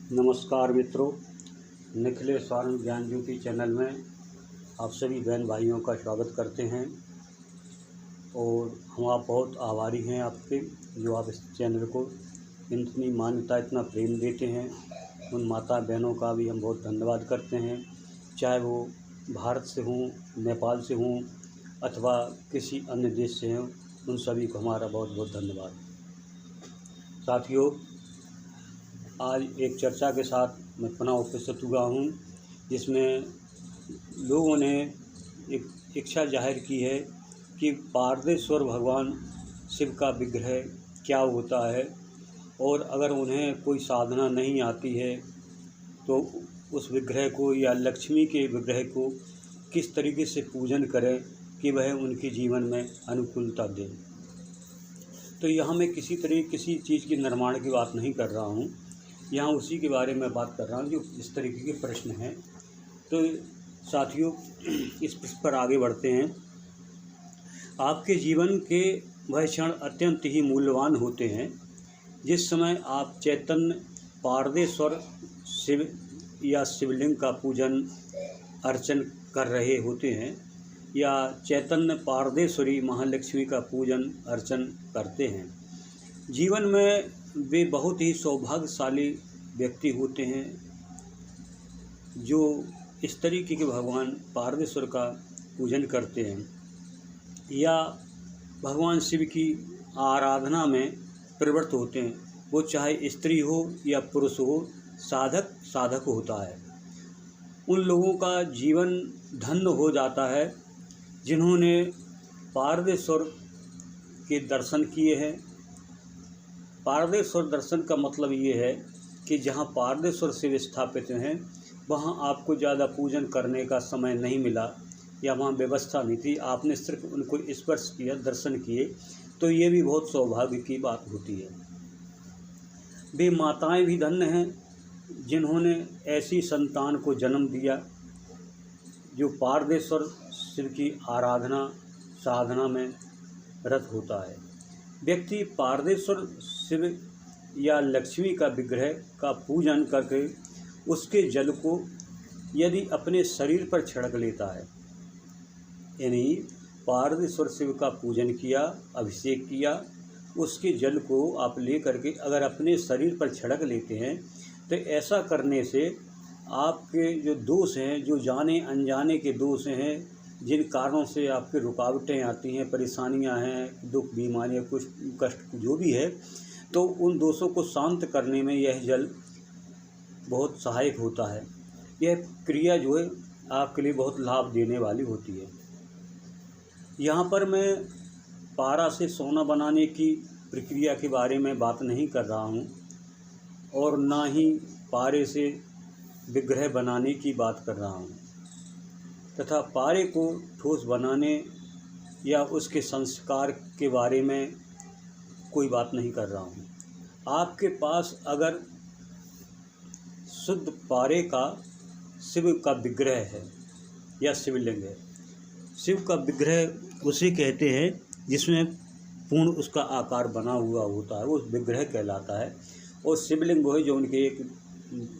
नमस्कार मित्रों, निखिलेश स्वामी ज्ञान ज्योति चैनल में आप सभी बहन भाइयों का स्वागत करते हैं। और हम आप बहुत आभारी हैं आपके, जो आप इस चैनल को इतनी मान्यता, इतना प्रेम देते हैं। उन माता बहनों का भी हम बहुत धन्यवाद करते हैं, चाहे वो भारत से हों, नेपाल से हों अथवा किसी अन्य देश से हों। उन सभी को हमारा बहुत बहुत धन्यवाद। साथियों, आज एक चर्चा के साथ मैं पुनः उपस्थित हुआ हूँ, जिसमें लोगों ने एक इच्छा जाहिर की है कि पारदेश्वर भगवान शिव का विग्रह क्या होता है, और अगर उन्हें कोई साधना नहीं आती है तो उस विग्रह को या लक्ष्मी के विग्रह को किस तरीके से पूजन करें कि वह उनके जीवन में अनुकूलता दे। तो यहाँ मैं किसी चीज़ की निर्माण की बात नहीं कर रहा हूँ, यहाँ उसी के बारे में बात कर रहा हूँ जो इस तरीके के प्रश्न हैं। तो साथियों, इस पर आगे बढ़ते हैं। आपके जीवन के वह क्षण अत्यंत ही मूल्यवान होते हैं जिस समय आप चैतन्य पारदेश्वर शिव या शिवलिंग का पूजन अर्चन कर रहे होते हैं, या चैतन्य पारदेश्वरी महालक्ष्मी का पूजन अर्चन करते हैं। जीवन में वे बहुत ही सौभाग्यशाली व्यक्ति होते हैं जो इस तरीके के भगवान पारदेश्वर का पूजन करते हैं या भगवान शिव की आराधना में प्रवृत्त होते हैं। वो चाहे स्त्री हो या पुरुष हो, साधक होता है। उन लोगों का जीवन धन्य हो जाता है जिन्होंने पारदेश्वर के दर्शन किए हैं। पारदेश्वर दर्शन का मतलब ये है कि जहाँ पारदेश्वर शिव स्थापित हैं वहाँ आपको ज़्यादा पूजन करने का समय नहीं मिला या वहाँ व्यवस्था नहीं थी, आपने सिर्फ उनको स्पर्श किया, दर्शन किए, तो ये भी बहुत सौभाग्य की बात होती है। वे माताएं भी धन्य हैं जिन्होंने ऐसी संतान को जन्म दिया जो पारदेश्वर शिव की आराधना साधना में रत होता है। व्यक्ति पारदेश्वर शिव या लक्ष्मी का विग्रह का पूजन करके उसके जल को यदि अपने शरीर पर छिड़क लेता है, यानी पारदेश्वर शिव का पूजन किया, अभिषेक किया, उसके जल को आप ले करके अगर अपने शरीर पर छिड़क लेते हैं तो ऐसा करने से आपके जो दोष हैं, जो जाने अनजाने के दोष हैं, जिन कारणों से आपके रुकावटें आती हैं, परेशानियां हैं, दुख, बीमारियां, कुछ कष्ट जो भी है, तो उन दोषों को शांत करने में यह जल बहुत सहायक होता है। यह क्रिया जो है आपके लिए बहुत लाभ देने वाली होती है। यहाँ पर मैं पारा से सोना बनाने की प्रक्रिया के बारे में बात नहीं कर रहा हूँ और ना ही पारे से विग्रह बनाने की बात कर रहा हूँ, तथा पारे को ठोस बनाने या उसके संस्कार के बारे में कोई बात नहीं कर रहा हूँ। आपके पास अगर शुद्ध पारे का शिव का विग्रह है या शिवलिंग है, शिव का विग्रह उसे कहते हैं जिसमें पूर्ण उसका आकार बना हुआ होता है, वो विग्रह कहलाता है। और शिवलिंग वो है जो उनके एक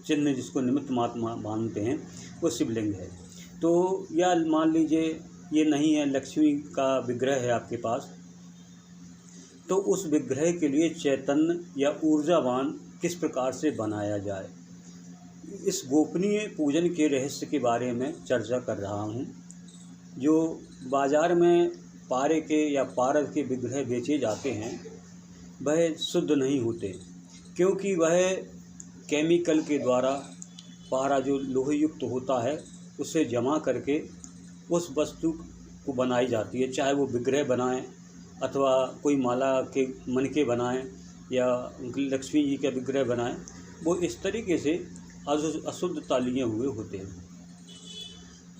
चिन्ह जिसको निमित्त मात्र मानते हैं, वो शिवलिंग है। तो या मान लीजिए ये नहीं है, लक्ष्मी का विग्रह है आपके पास, तो उस विग्रह के लिए चैतन्य या ऊर्जावान किस प्रकार से बनाया जाए, इस गोपनीय पूजन के रहस्य के बारे में चर्चा कर रहा हूँ। जो बाज़ार में पारे के या पारद के विग्रह बेचे जाते हैं वह शुद्ध नहीं होते, क्योंकि वह केमिकल के द्वारा पारा जो लोहे युक्त होता है उसे जमा करके उस वस्तु को बनाई जाती है। चाहे वो विग्रह बनाएं अथवा कोई माला के मनके बनाएं या लक्ष्मी जी का विग्रह बनाएं, वो इस तरीके से अशुद्धता लिए हुए होते हैं।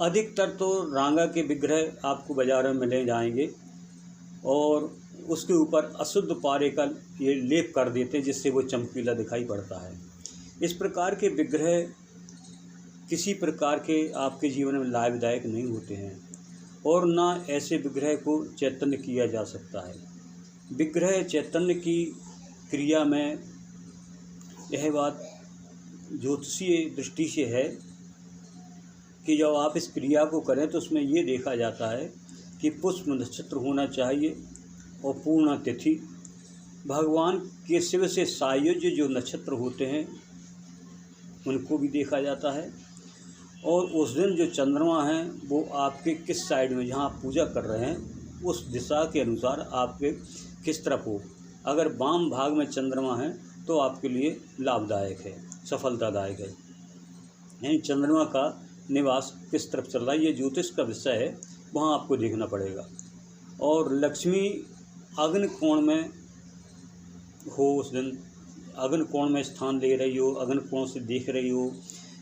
अधिकतर तो रांगा के विग्रह आपको बाज़ार में मिले जाएंगे और उसके ऊपर अशुद्ध पारे का ये लेप कर देते हैं जिससे वो चमकीला दिखाई पड़ता है। इस प्रकार के विग्रह किसी प्रकार के आपके जीवन में लाभदायक नहीं होते हैं और ना ऐसे विग्रह को चैतन्य किया जा सकता है। विग्रह चैतन्य की क्रिया में यह बात ज्योतिषीय दृष्टि से है कि जब आप इस क्रिया को करें तो उसमें ये देखा जाता है कि पुष्प नक्षत्र होना चाहिए और पूर्ण तिथि। भगवान के शिव से सायुज्य जो नक्षत्र होते हैं उनको भी देखा जाता है, और उस दिन जो चंद्रमा है वो आपके किस साइड में, जहाँ आप पूजा कर रहे हैं उस दिशा के अनुसार आपके किस तरफ हो। अगर वाम भाग में चंद्रमा है तो आपके लिए लाभदायक है, सफलतादायक है। यानी चंद्रमा का निवास किस तरफ चल रहा है, ये ज्योतिष का विषय है, वहाँ आपको देखना पड़ेगा। और लक्ष्मी अग्नि कोण में हो, उस दिन अग्नि कोण में स्थान ले रही हो, अग्नि कोण से देख रही हो,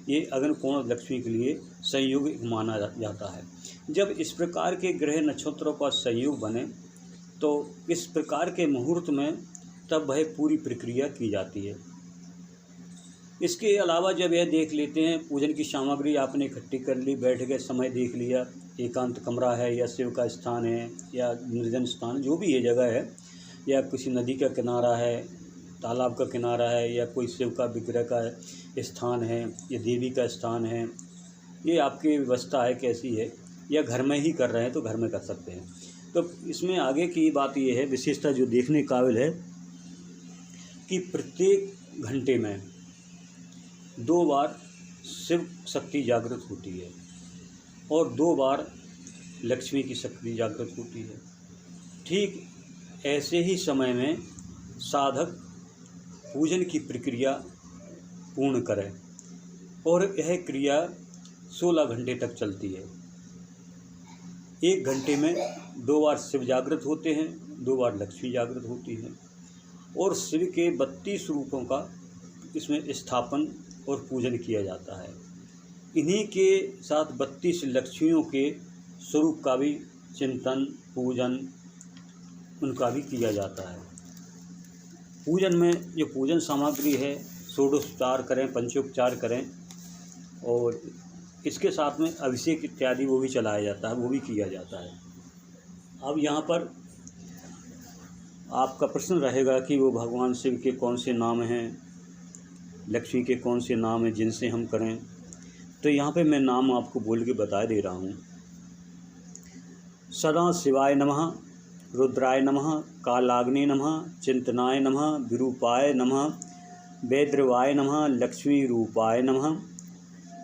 ये अग्नि कोण लक्ष्मी के लिए संयोग माना जाता है। जब इस प्रकार के ग्रह नक्षत्रों का संयोग बने तो इस प्रकार के मुहूर्त में तब वह पूरी प्रक्रिया की जाती है। इसके अलावा जब यह देख लेते हैं, पूजन की सामग्री आपने इकट्ठी कर ली, बैठ गए, समय देख लिया, एकांत कमरा है या शिव का स्थान है या निर्जन स्थान, जो भी ये जगह है, या किसी नदी का किनारा है, तालाब का किनारा है, या कोई शिव का विग्रह का स्थान है या देवी का स्थान है, ये आपकी व्यवस्था है कैसी है, या घर में ही कर रहे हैं तो घर में कर सकते हैं। तो इसमें आगे की बात ये है, विशेषता जो देखने काबिल है, कि प्रत्येक घंटे में 2 बार शिव शक्ति जागृत होती है और 2 बार लक्ष्मी की शक्ति जागृत होती है। ठीक ऐसे ही समय में साधक पूजन की प्रक्रिया पूर्ण करें, और यह क्रिया 16 घंटे तक चलती है। 1 घंटे में 2 बार शिव जागृत होते हैं, 2 बार लक्ष्मी जागृत होती है, और शिव के 32 रूपों का इसमें स्थापन और पूजन किया जाता है। इन्हीं के साथ 32 लक्ष्मियों के स्वरूप का भी चिंतन, पूजन उनका भी किया जाता है। पूजन में जो पूजन सामग्री है, षोडशोपचार करें, पंचोपचार करें, और इसके साथ में अभिषेक इत्यादि वो भी चलाया जाता है, वो भी किया जाता है। अब यहाँ पर आपका प्रश्न रहेगा कि वो भगवान शिव के कौन से नाम हैं, लक्ष्मी के कौन से नाम हैं जिनसे हम करें। तो यहाँ पे मैं नाम आपको बोल के बता दे रहा हूँ। सदा शिवाय नमः, रुद्राय नमः, कालाग्नि नमः, चिंतनाय नमः, विरूपाय नमः, वैद्रवाय नमः, लक्ष्मी रूपाय नमः,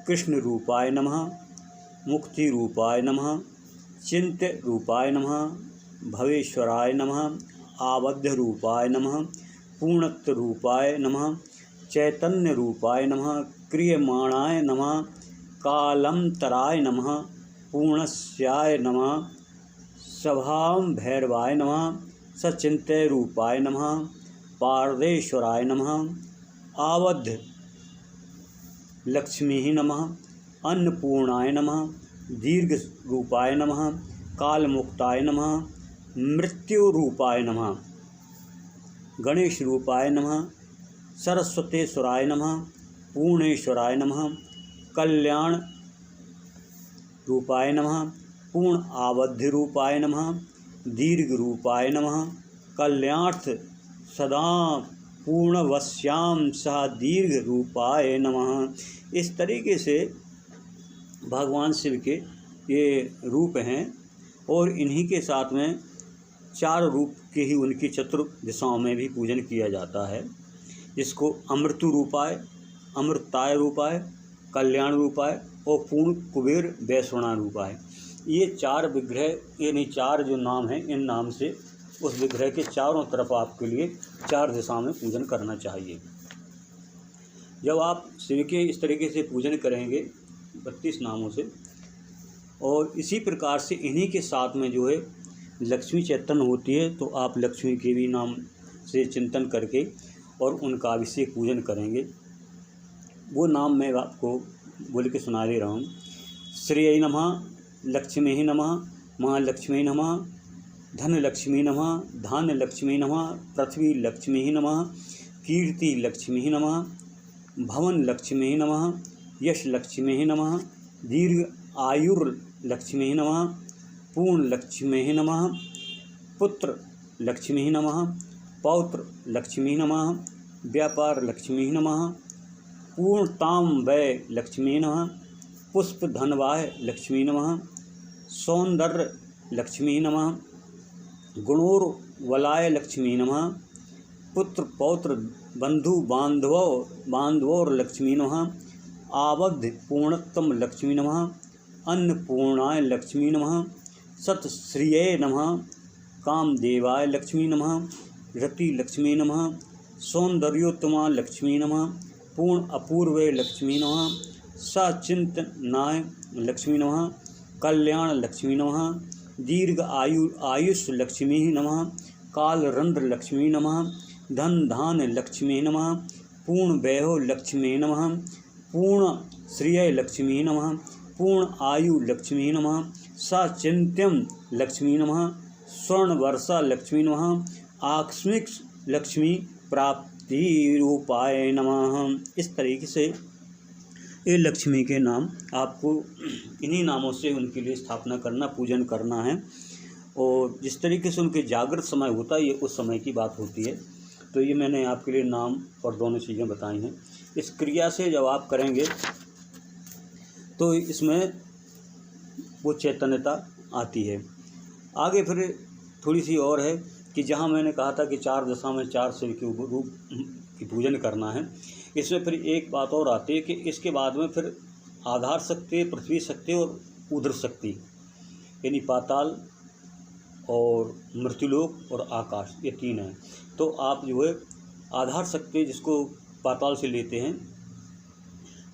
कृष्ण रूपाय नमः, मुक्ति रूपाय नमः, चिंत रूपाय नमः, भवेश्वराय नमः, आबद्ध रूपाय नमः, पूर्णत्व रूपाय नमः, चैतन्य रूपाय नमः, क्रियमाणाय नमः, कालंतराय नमः, पूर्णस्याय नमः, सभां भैरवाय नमः, सचिंत्य रूपाय नमः, पारदेश्वराय नमः, आबद्ध लक्ष्मी नमः, अन्नपूर्णाय नमः, दीर्घ रूपाय नमः, कालमुक्ताय नमः, मृत्यु रूपाय नमः, गणेश रूपाय नमः, सरस्वतेश्वराय नमः, पूर्णेश्वराय नमः, कल्याण रूपाय नमः, पूर्ण आबद्ध रूपाय नमः, दीर्घ रूपाय नमः, कल्याणार्थ सदा पूर्णवश्याम सह दीर्घ रूपाय नमः। इस तरीके से भगवान शिव के ये रूप हैं, और इन्हीं के साथ में 4 रूप के ही उनकी चतुर्थ दिशाओं में भी पूजन किया जाता है, जिसको अमृतु रूपाय, अमृताय रूपाय, कल्याण रूपाय और पूर्ण कुबेर वैश्वना रूपाय। ये 4 विग्रह, यानी 4 जो नाम हैं, इन नाम से उस विग्रह के चारों तरफ आपके लिए 4 दिशा में पूजन करना चाहिए। जब आप शिव के इस तरीके से पूजन करेंगे 32 नामों से, और इसी प्रकार से इन्हीं के साथ में जो है लक्ष्मी चैतन्य होती है, तो आप लक्ष्मी के भी नाम से चिंतन करके और उनका अभिषेक पूजन करेंगे। वो नाम मैं आपको बोल के सुना दे रहा हूँ। श्रेय नमः, लक्ष्मी नमः, महालक्ष्मी नमः, धन लक्ष्मी नमः, धान्य लक्ष्मी नमः, पृथ्वी लक्ष्मी नमः, कीर्ति लक्ष्मी नमः, भवन लक्ष्मी नमः, यश लक्ष्मी नमः, दीर्घ आयुर लक्ष्मी नमः, पूर्ण लक्ष्मी नमः, पुत्र लक्ष्मी नमः, पौत्र लक्ष्मी नमः, व्यापार लक्ष्मी नमः, पूर्णतां वै लक्ष्मी नमः। पुष्पधनवाय लक्ष्मी नमः। सौंदर्य लक्ष्मी नमः। गुणोर्वलाय लक्ष्मी नमः। पुत्र पौत्र बंधु बांधवोर लक्ष्मी नमः। आबद्ध पूर्णत्तम लक्ष्मी नमः। अन्नपूर्णाय लक्ष्मी नमः। सतश्रिये नमः। कामदेवाय लक्ष्मी नमः। रति लक्ष्मी नमः। सौंदर्योत्तमा लक्ष्मी नमः। पूर्ण अपूर्वे लक्ष्मी नमः। सचिंतनाय लक्ष्मी नमः। कल्याण लक्ष्मी नमः। दीर्घ आयुष लक्ष्मी नमः। कालरंध्र लक्ष्मी नमः। धन धान लक्ष्मी नमः। पूर्ण वैभव लक्ष्मी नमः। पूर्ण श्रिय लक्ष्मी नमः। पूर्ण आयु लक्ष्मी नमः। सचिंत्यम लक्ष्मी नमः। स्वर्ण वर्षा लक्ष्मी नमः। आकस्मिक लक्ष्मी प्राप्ति रूपाय नमः। इस तरीके से ये लक्ष्मी के नाम आपको इन्हीं नामों से उनके लिए स्थापना करना, पूजन करना है। और जिस तरीके से उनके जागृत समय होता है ये उस समय की बात होती है। तो ये मैंने आपके लिए नाम और दोनों चीज़ें बताई हैं। इस क्रिया से जब आप करेंगे तो इसमें वो चैतन्यता आती है। आगे फिर थोड़ी सी और है कि जहाँ मैंने कहा था कि 4 दशा में 4 शिव के रूप की पूजन करना है, इसमें फिर एक बात और आती है कि इसके बाद में फिर आधार शक्ति, पृथ्वी शक्ति और उदर शक्ति, यानी पाताल और मृत्युलोक और आकाश, ये 3 हैं। तो आप जो है आधार शक्ति जिसको पाताल से लेते हैं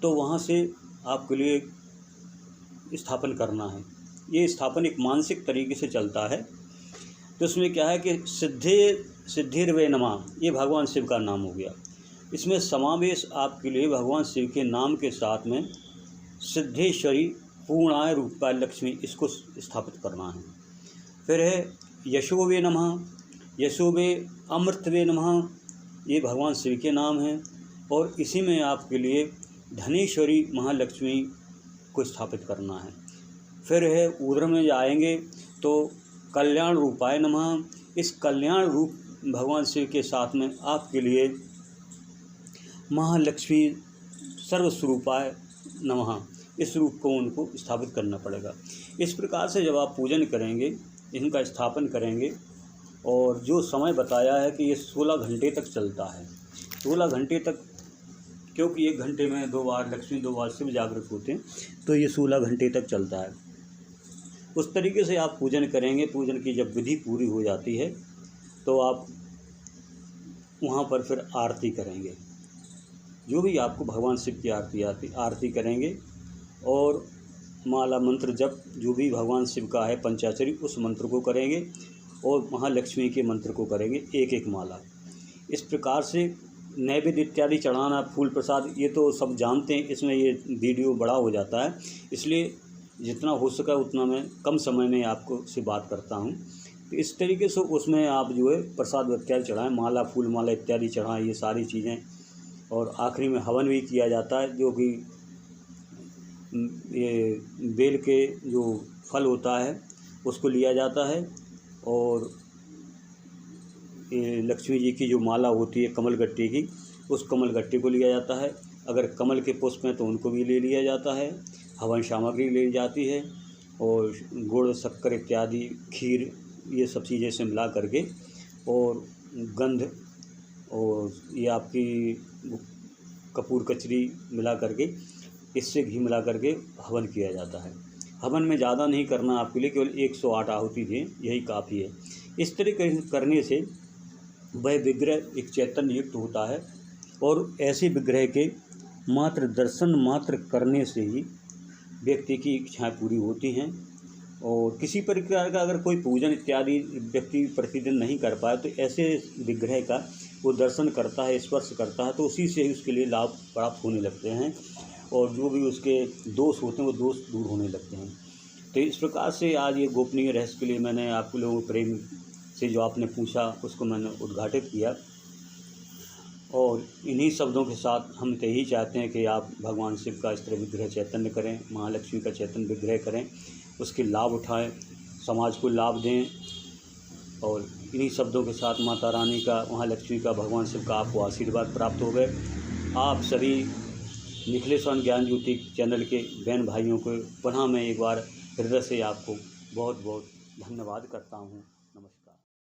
तो वहाँ से आपके लिए स्थापन करना है। ये स्थापन एक मानसिक तरीके से चलता है। तो इसमें क्या है कि सिद्धिर्वे नमः, ये भगवान शिव का नाम हो गया। इसमें समावेश आपके लिए भगवान शिव के नाम के साथ में सिद्धेश्वरी पूर्णाय रूपाय लक्ष्मी, इसको स्थापित करना है। फिर है यशोवे नमः। यशोवे अमृतवे नमः, ये भगवान शिव के नाम हैं। और इसी में आपके लिए धनेश्वरी महालक्ष्मी को स्थापित करना है। फिर है उदर में जाएंगे तो कल्याण रूपाय नमः। इस कल्याण रूप भगवान शिव के साथ में आपके लिए महालक्ष्मी सर्वस्वरूपाय नमः, इस रूप को उनको स्थापित करना पड़ेगा। इस प्रकार से जब आप पूजन करेंगे, इनका स्थापन करेंगे, और जो समय बताया है कि ये 16 घंटे तक चलता है। 16 घंटे तक, क्योंकि 1 घंटे में 2 बार लक्ष्मी, 2 बार शिव जागृत होते हैं, तो ये 16 घंटे तक चलता है। उस तरीके से आप पूजन करेंगे। पूजन की जब विधि पूरी हो जाती है तो आप वहाँ पर फिर आरती करेंगे। जो भी आपको भगवान शिव की आरती करेंगे और माला मंत्र जप जो भी भगवान शिव का है पंचाक्षरी, उस मंत्र को करेंगे और महालक्ष्मी के मंत्र को करेंगे, एक एक माला। इस प्रकार से नैवेद्य इत्यादि चढ़ाना, फूल प्रसाद, ये तो सब जानते हैं। इसमें ये वीडियो बड़ा हो जाता है, इसलिए जितना हो सका उतना मैं कम समय में आपको से बात करता हूँ। तो इस तरीके से उसमें आप जो है प्रसाद इत्यादि चढ़ाएँ, माला, फूल माला इत्यादि चढ़ाएँ, ये सारी चीज़ें। और आखिरी में हवन भी किया जाता है, जो कि ये बेल के जो फल होता है उसको लिया जाता है। और ये लक्ष्मी जी की जो माला होती है कमलगट्टी की, उस कमलगट्टी को लिया जाता है। अगर कमल के पुष्प हैं तो उनको भी ले लिया जाता है। हवन सामग्री ली जाती है और गुड़, शक्कर इत्यादि, खीर, ये सब चीज़ें से मिला करके, और गंध, और ये आपकी कपूर कचरी मिला करके, इससे घी मिला करके हवन किया जाता है। हवन में ज़्यादा नहीं करना आपके लिए, केवल 108 आहुति दें, यही काफ़ी है। इस तरीके करने से वह विग्रह एक चैतन्य युक्त होता है। और ऐसे विग्रह के मात्र दर्शन मात्र करने से ही व्यक्ति की इच्छाएँ पूरी होती हैं। और किसी प्रकार का अगर कोई पूजन इत्यादि व्यक्ति प्रतिदिन नहीं कर पाए तो ऐसे विग्रह का वो दर्शन करता है, स्पर्श करता है, तो उसी से ही उसके लिए लाभ प्राप्त होने लगते हैं। और जो भी उसके दोष होते हैं वो दोष दूर होने लगते हैं। तो इस प्रकार से आज ये गोपनीय रहस्य के लिए मैंने आप लोगों को प्रेम से जो आपने पूछा उसको मैंने उद्घाटित किया। और इन्हीं शब्दों के साथ हम तो यही चाहते हैं कि आप भगवान शिव का इस तरह विग्रह चैतन्य करें, महालक्ष्मी का चैतन्य विग्रह करें, उसके लाभ उठाएं, समाज को लाभ दें। और इन्हीं शब्दों के साथ माता रानी का, महालक्ष्मी का, भगवान शिव का आपको आशीर्वाद प्राप्त हो गए। आप सभी निखिलेश्वर ज्ञान ज्योति चैनल के बहन भाइयों को पुनः मैं एक बार हृदय से आपको बहुत बहुत धन्यवाद करता हूँ। नमस्कार।